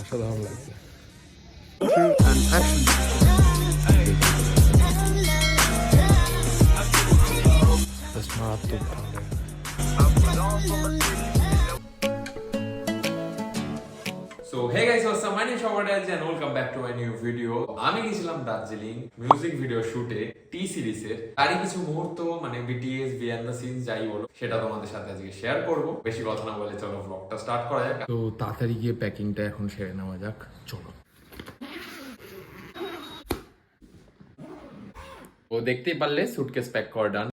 অসাধারণ লাগছে। And action. Just মারাত্মক ঠান্ডা। So hey guys, what's up? My name is Shobhadaj and welcome back to my new video. আমি গেছিলাম Darjeeling music video শুটে টি সিরিজের তারই কিছু মুহূর্ত মানে বিটিএস বিহাইন্ড দ্য সিনস যাই বলো সেটা তোমাদের সাথে আজকে শেয়ার করব। বেশি কথা না বলে চলো ব্লগটা স্টার্ট করা যাক। তো তাড়াতাড়ি গিয়ে প্যাকিংটা এখন সেরে নেওয়া যাক, চলো। ও দেখতেই পারলে সুটকেস প্যাক করা ডান।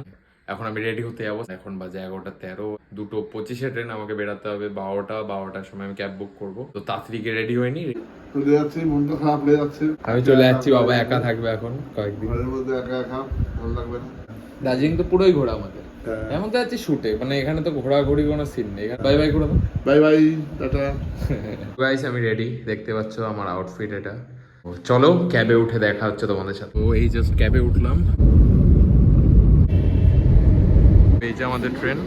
এখন আমি রেডি হতে যাবো। এখন বাজে 11:13, 2:25 ট্রেন, আমাকে বেরাতে হবে 12টার সময় আমি ক্যাব বুক করবো। তো তাড়াতাড়ি গিয়ে রেডি হয়নি, চলে যাচ্ছি, মনটা খারাপ হয়ে যাচ্ছে। আমি চলে যাচ্ছি। বাবা একা থাকবে এখন কয়েকদিন, ঘরের মধ্যে একা একা ভালো লাগবে না। দার্জিলিং তো পুরোই ঘোরা আমাদের। এমন তো যাচ্ছি শুটে, মানে এখানে তো ঘোরাঘুরি কোনো সিন নেই। বাই বাই করে দাও, বাই বাই, টাটা। গাইস আমি রেডি, দেখতে পাচ্ছ আমার আউটফিট এটা। চলো ক্যাবে উঠে দেখা হচ্ছে তোমাদের সাথে। ও এই জাস্ট ক্যাবে উঠলাম, এই যে আমাদের ট্রেন,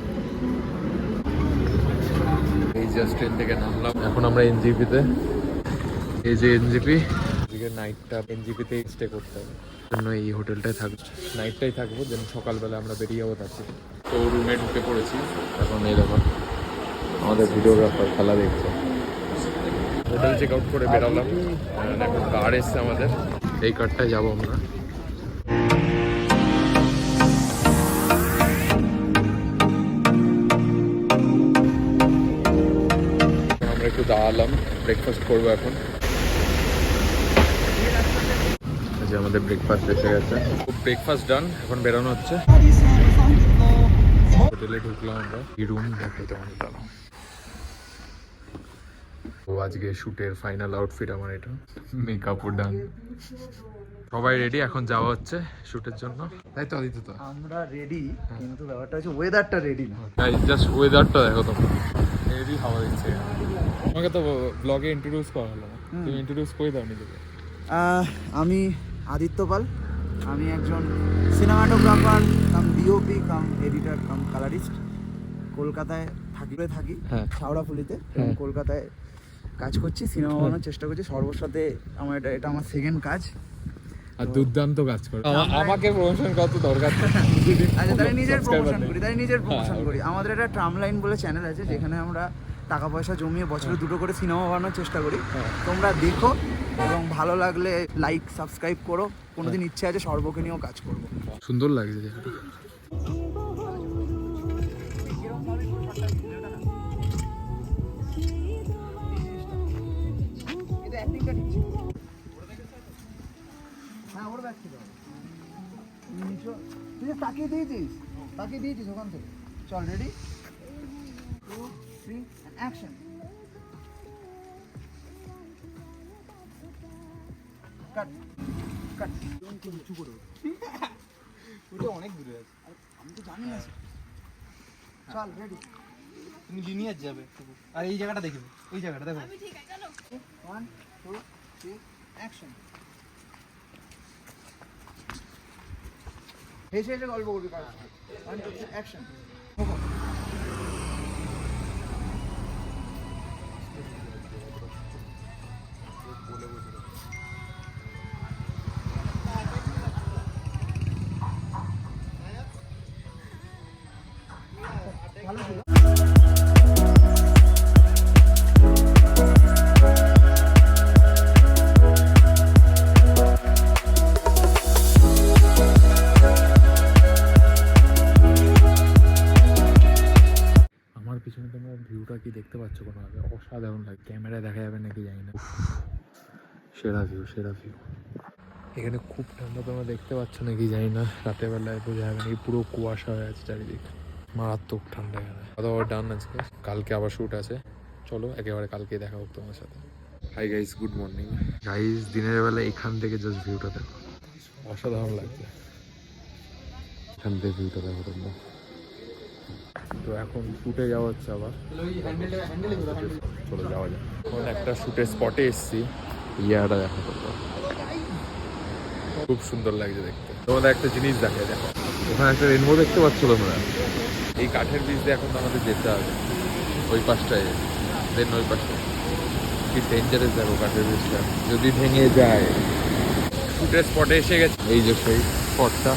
এই জাস্ট ট্রেন থেকে নামলাম। এখন আমরা এনজিপিতে, এই যে এনজিপি, আজকে নাইটটা এনজিপিতে স্টে করতে হবে, জন্য এই হোটেলটায় থাকবো, নাইটটাই থাকবো। দেন সকালবেলা আমরা বেরিয়ে যাবো তার থেকে। তো রুমে ঢুকে পড়েছি। এখন এই দেখো আমাদের ভিডিওগ্রাফার খেলা দেখছে। হোটেল চেক আউট করে বেরোলাম। এখন কার এসছে আমাদের, এই কারটায় যাবো আমরা। আমরা একটু দাঁড়ালাম, ব্রেকফাস্ট করবো এখন। যে আমাদের ব্রেকফাস্ট এসে গেছে, ব্রেকফাস্ট ডান, এখন বেরোনো হচ্ছে। হোটেলে ঢুকলাম আমরা, এই রুম দেখো তোমার দাঁড়াও। তো আজকে শুটের ফাইনাল আউটফিট আমার এটা, মেকআপ ডান, সবাই রেডি। এখন যাওয়া হচ্ছে শুটের জন্য, তাই তো আদিত্য? তো আমরা রেডি, কিন্তু ব্যাপারটা হচ্ছে ওয়েদারটা রেডি না। জাস্ট ওয়েদারটা দেখো তোমরা, হেভি হাওয়া দিচ্ছে। আমাকে তো ব্লগে ইন্ট্রোডিউস করা হলো না, তুমি ইন্ট্রোডিউস করে দাও নিজেকে। আমি আদিত্য পাল, আমি একজন সিনেমাটোগ্রাফার কাম ডিওপি কাম এডিটর কাম কালারিস্ট। কলকাতায় থাকি হ্যাঁ। শাওড়াফুলিতে। হ্যাঁ। কলকাতায় কাজ করছি, সিনেমা বানানোর চেষ্টা করছি সর্বসাথে। আমার এটা আমার সেকেন্ড কাজ। আর দুর্দান্ত কাজ করে, আমাকে প্রমোশন করা তো দরকার নেই। আচ্ছা, তাই নিজের প্রমোশন নেই। করি, তাই নিজের প্রমোশন হ্যাঁ, করি। আমাদের একটা ট্রাম লাইন বলে চ্যানেল আছে, যেখানে আমরা টাকা পয়সা জমিয়ে বছরে দুটো করে সিনেমা বানানোর চেষ্টা করি। তোমরা দেখো এবং ভালো লাগলে লাইক সাবস্ক্রাইব করো। কোনোদিন ইচ্ছে আছে সর্বকে নিয়েও কাজ করবো। সুন্দর লাগছে যেটা। হ্যাঁ, ওর ব্যাগ ছিল। তুই তাকিয়ে দিয়েছিস ওখান থেকে। চল, রেডি, 2, 3, অ্যাকশন। কাট কাট। উঁচু করে ওটা অনেক দূরে আছে, আমি তো জানি না। চল, রেডি, তুমি লিনিয়ার যাবে আর এই জায়গাটা দেখবে, এই জায়গাটা দেখো। 1, 2, 3, অ্যাকশন। হেসে হেসে গল্প করবি কার সাথে। 1, 2, 3, অ্যাকশন। ভালো ছিল। আমার পিছনে তোমরা ভিউটা কি দেখতে পাচ্ছ কোনোভাবে? অসাধারণ লাগে, ক্যামেরায় দেখা যাবে নাকি জানি না। সেরা ভিউ, সেরা ভিউ। এখানে খুব ঠান্ডা, তোমরা দেখতে পাচ্ছ নাকি জানি না, রাতের বেলায় বোঝা যাবে নাকি, পুরো কুয়াশা হয়ে আছে চারিদিক, মারাত্মক ঠান্ডা এখানে। অথবা ডান আজকে, কালকে আবার শ্যুট আছে। চলো একেবারে কালকে দেখা হোক তোমার সাথে। Hi guys, good morning guys. দিনের বেলা এখান থেকে জাস্ট ভিউটা দেখো, অসাধারণ লাগছে। এখান থেকে ভিউটা দেখো তোমরা। তো এখন শুটে যাওয়া হচ্ছে আবার, চলো যাওয়া যাক। এখন একটা শুটের স্পটে এসেছি, ইয়াটা দেখা করবো, খুব সুন্দর লাগছে দেখতে। তোমাদের একটা জিনিস দেখা দেখো, ওখানে একটা রেনবো দেখতে পাচ্ছ তোমরা। এই কাঠের বীজ দিয়ে এখন আমাদের যেতে হবে ওই পাশটায়, দেন ওই পাশটায়। কি ডেঞ্জারাস দেখো কাঠের ব্রিজটা, যদি ভেঙে যায়। শুটের স্পটে এসে গেছে, এই যে সেই স্পটটা।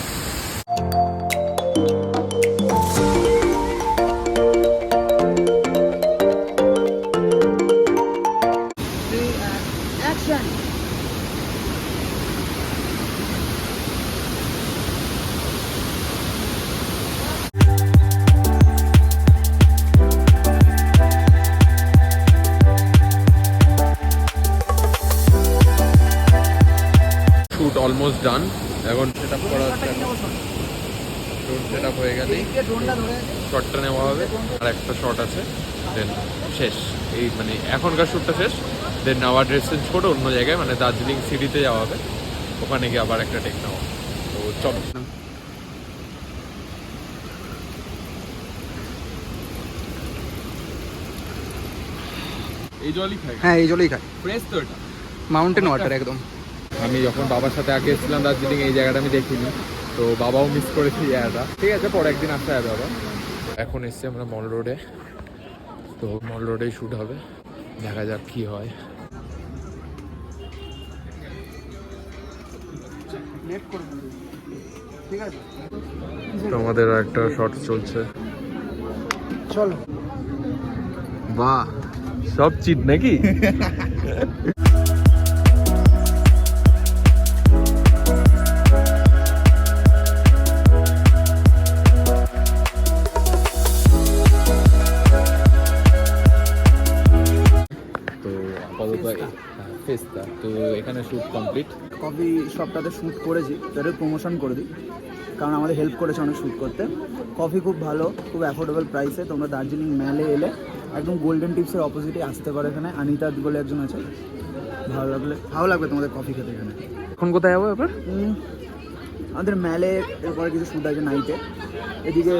শুট অলমোস্ট ডান, এখন সেট আপ করা হচ্ছে। ড্রোন সেট আপ হয়ে গেলেই শটটা নেওয়া হবে, আর একটা শট আছে, দেন শেষ। এই মানে এখনকার শ্যুটটা শেষ, দেন আবার ড্রেস চেঞ্জ করে অন্য জায়গায় মানে দার্জিলিং সিটিতে যাওয়া হবে, ওখানে গিয়ে আবার একটা টেক নেওয়া। তো চল। এই জলই খাই? হ্যাঁ এই জলেই খাই, ফ্রেশ তো এটা, মাউন্টেন ওয়াটার একদম। আমি যখন বাবার সাথে আগে এসেছিলাম দার্জিলিং, এই জায়গাটা আমি দেখিনি, তো বাবাও মিস করেছে এই জায়গাটা। ঠিক আছে, পরে একদিন আসতে হবে আবার। এখন এসছি আমরা মল রোডে, তো মল রোডেই শ্যুট হবে, দেখা যাক কি হয়। ঠিক আছে, তো আমাদের একটা শর্ট চলছে। চলো। বাহ, সব চিট নাকি? ফেস্তা, তো এখানে শ্যুট কমপ্লিট। কফি শপটাতে শ্যুট করেছি, তাদের প্রমোশন করে দিই, কারণ আমাদের হেল্প করেছে অনেক শ্যুট করতে। কফি খুব ভালো, খুব অ্যাফোর্ডেবল প্রাইসে। তোমরা দার্জিলিং ম্যালে এলে একদম গোল্ডেন টিপসের অপোজিটে আসতে পারো। এখানে অনিতা বলে একজন আছে, ভালো লাগবে তোমাদের কফি খেতে এখানে। এখন কোথায় যাবো এবার? আমাদের ম্যালে এরপরে কিছু শ্যুট আছে নাইটে। এদিকে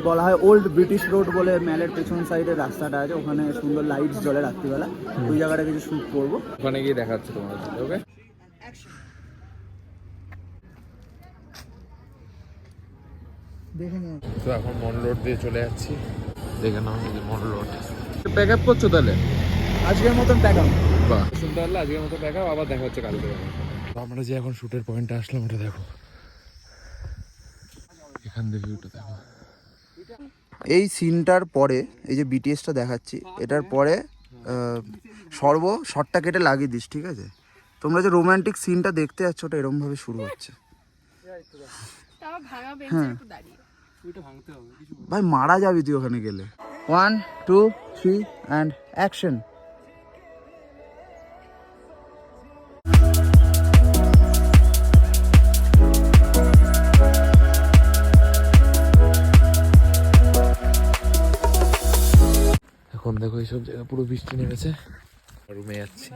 বলা হয় ওল্ড ব্রিটিশ রোড বলে, ম্যালের পেছন সাইডে রাস্তাটা আছে, ওখানে সুন্দর লাইটস জ্বলে রাত্রিবেলা, ওই জায়গাটা কিছু শ্যুট করবো। ওখানে গিয়ে দেখা যাচ্ছে তোমাদের সাথে। ওকে, দেখে নিও। তো এখন মল রোড দিয়ে চলে যাচ্ছি, দেখে নাও এই যে মল রোড। প্যাক আপ করছো তাহলে? আজকের মতন দেখা। বাহ, শুনতে পারলে আজকের মতো প্যাক আপ, আবার দেখা হচ্ছে কালকে। আমরা যে এখন শুটের পয়েন্টে আসলাম, ওটা দেখো, এখান থেকে ভিউটা দেখো। এই সিনটার পরে এই যে বিটিএসটা দেখাচ্ছি, এটার পরে শর্টটা কেটে লাগিয়ে দিস, ঠিক আছে? তোমরা যে রোমান্টিক সিনটা দেখতে যাচ্ছ, ওটা এরমভাবে শুরু হচ্ছে। হ্যাঁ ভাই, মারা যাবি তুই ওখানে গেলে। 1 2 3 অ্যান্ড অ্যাকশন। এখন দেখো এইসব জায়গা পুরো বৃষ্টি নেমেছে, রুমে যাচ্ছি।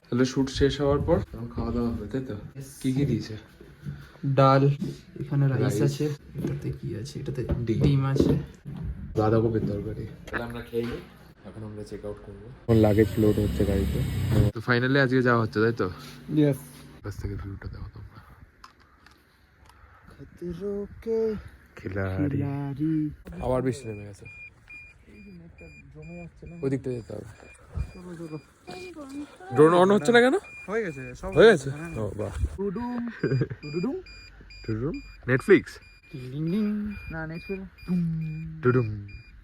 তাহলে শুট শেষ হওয়ার পর খাওয়া দাওয়া হবে, তাই তো? কি কি দিয়েছে? ডাল, এখানে রাইস Rice। আছে, এটাতে কি আছে, এটাতে ডিম আছে, বাঁধাকপির তরকারি। তাহলে আমরা খেয়ে নিই, এখন আমরা চেক আউট করবো। এখন লাগেজ লোড হচ্ছে গাড়িতে। তো ফাইনালি আজকে যাওয়া হচ্ছে, তাই তো? ইয়েস। কাছ থেকে ভিউটা দেখো তোমরা, খিলাড়ি। আবার বৃষ্টি নেমে গেছে, ওই দিকটা যেতে হবে। ড্রোন অন হচ্ছে না কেন? হয়ে গেছে সব, হয়ে গেছে। ও বাহ, নেটফ্লিক্স না নেক্সট টুডুম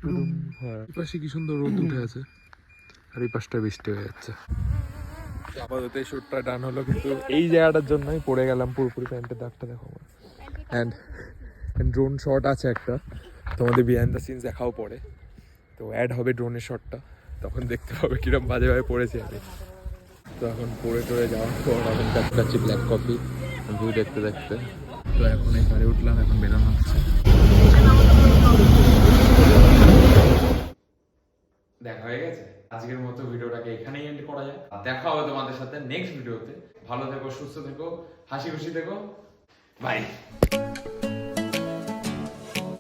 টুডুম। হ্যাঁ, এই পাশে কি সুন্দর রোদ উঠে আছে, আর এই পাশটা বৃষ্টি হয়ে যাচ্ছে। আপাতত এই শ্যুটটা ডান হলো, কিন্তু এই জায়গাটার জন্যই পড়ে গেলাম পুরোপুরি। প্যান্টের দাগটা দেখো আমার। অ্যান্ড ড্রোন শট আছে একটা, তোমাদের বিহাইন্ড দ্য সিনস দেখাও পড়ে, তো অ্যাড হবে ড্রোনের শটটা, তখন দেখতে পাবে কিরম বাজেভাবে পড়েছি আমি। তো এখন পড়ে টরে যাওয়ার পর এখন খাচ্ছি ব্ল্যাক কফি, ভিউ দেখতে দেখতে। তো এখন এই গাড়ি উঠলাম, এখন বেরোনো হচ্ছে। দেখা হয়ে গেছে, আজকের মতো ভিডিওটাকে এখানেই এন্ড করা যায়। দেখা হবে তোমাদের সাথে নেক্সট ভিডিওতে। ভালো থেকো, সুস্থ থেকো, হাসি খুশি থেকো, বাই।